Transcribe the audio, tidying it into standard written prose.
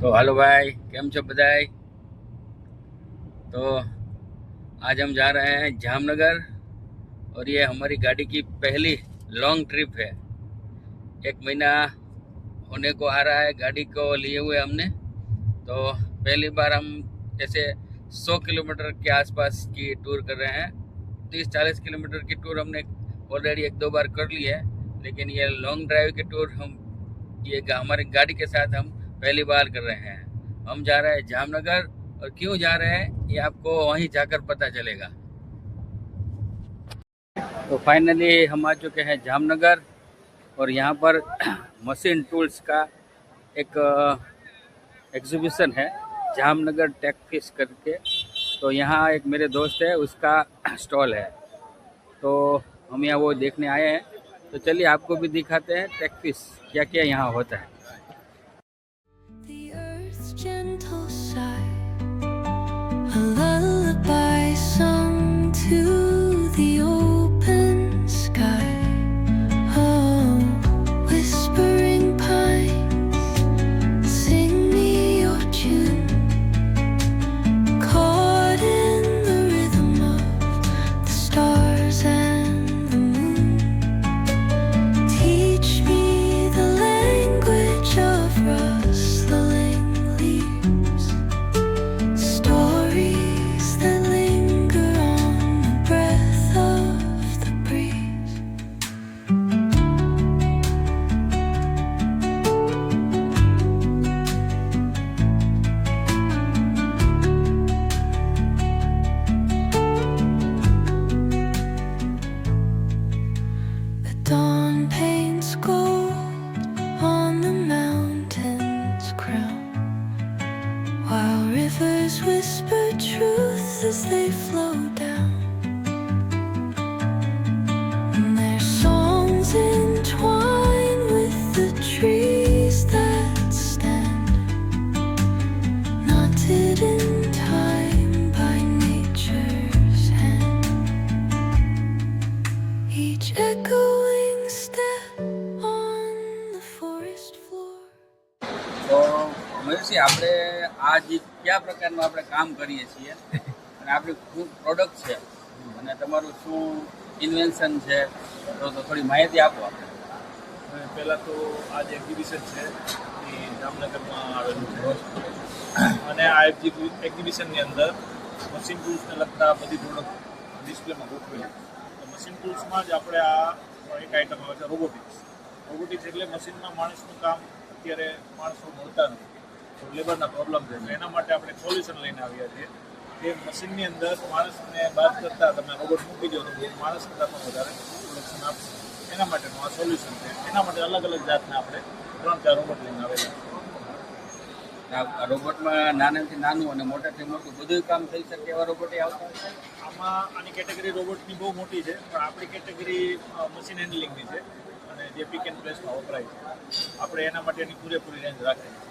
तो हेलो भाई, केम छो बधाई। तो आज हम जा रहे हैं जामनगर और ये हमारी गाड़ी की पहली लॉन्ग ट्रिप है। 1 महीना होने को आ रहा है गाड़ी को लिए हुए हमने। तो पहली बार हम ऐसे 100 किलोमीटर के आसपास की टूर कर रहे हैं। 30-40 किलोमीटर की टूर हमने ऑलरेडी 1-2 बार कर ली है, लेकिन ये लॉन्ग ड्राइव की टूर हमारी गाड़ी के साथ हम पहली बार कर रहे हैं। हम जा रहे हैं जामनगर, और क्यों जा रहे हैं ये आपको वहीं जाकर पता चलेगा। तो फाइनली हम आ चुके हैं जामनगर, और यहाँ पर मशीन टूल्स का एक एग्जीबिशन है, जामनगर टेकफिश करके। तो यहाँ एक मेरे दोस्त है, उसका स्टॉल है, तो हम यहाँ वो देखने आए हैं। तो चलिए आपको भी दिखाते हैं टेकफिश क्या क्या यहाँ होता है। The earth's gentle sigh, a lullaby sung to the open sky. Oh, whispering pines, sing me your tune, caught in the rhythm of the stars and the moon. Teach me the language of rustling leaves, stories that linger on the breath of the breeze. The dawn paints gold on the mountain's crown, while rivers whisper truth as they flow down. And their songs entwine with the trees that stand, knotted in time by nature's hand. Each echoing step on the forest floor. તો મયુરસિંહ, આપણે આ જે કયા પ્રકારનું આપણે કામ કરીએ છીએ અને આપણી શું પ્રોડક્ટ છે અને તમારું શું ઇન્વેન્શન છે, તો થોડી માહિતી આપો આપણે. પહેલાં તો આ જે એક્ઝિબિશન છે એ જામનગરમાં આવેલું છે, અને આ એક્ઝિબિશનની અંદર મશીન ટૂલ્સને લગતા બધી પ્રોડક્ટ ડિસ્પ્લેમાં ગોઠવેલી. તો મશીન ટૂલ્સમાં જ આપણે આ એક આઇટમ આવે છે રોબોટિક્સ. રોબોટિક્સ એટલે મશીનમાં માણસનું કામ અત્યારે માણસો મળતા નથી, તો લેબરના પ્રોબ્લેમ છે. તો એના માટે આપણે સોલ્યુશન લઈને આવ્યા છીએ કે મશીનની અંદર માણસને બાદ કરતાં તમે રોબોટ મૂકી દો તો માણસ કરતાં વધારે પ્રોડક્શન આપશે. એના માટેનું આ સોલ્યુશન છે. એના માટે અલગ અલગ જાતના આપણે 3-4 રોબોટ લઈને આવેલા છે. આ રોબોટમાં નાનાથી નાનું અને મોટાથી મોટું બધું કામ થઈ શકે એવા રોબોટ આવતા હોય છે. આમાં આની કેટેગરી રોબોટની બહુ મોટી છે, પણ આપણી કેટેગરી મશીન હેન્ડલિંગની છે, અને જે પિક એન્ડ પ્લેસમાં વપરાય છે. આપણે એના માટેની પૂરેપૂરી રેન્જ રાખીએ છીએ.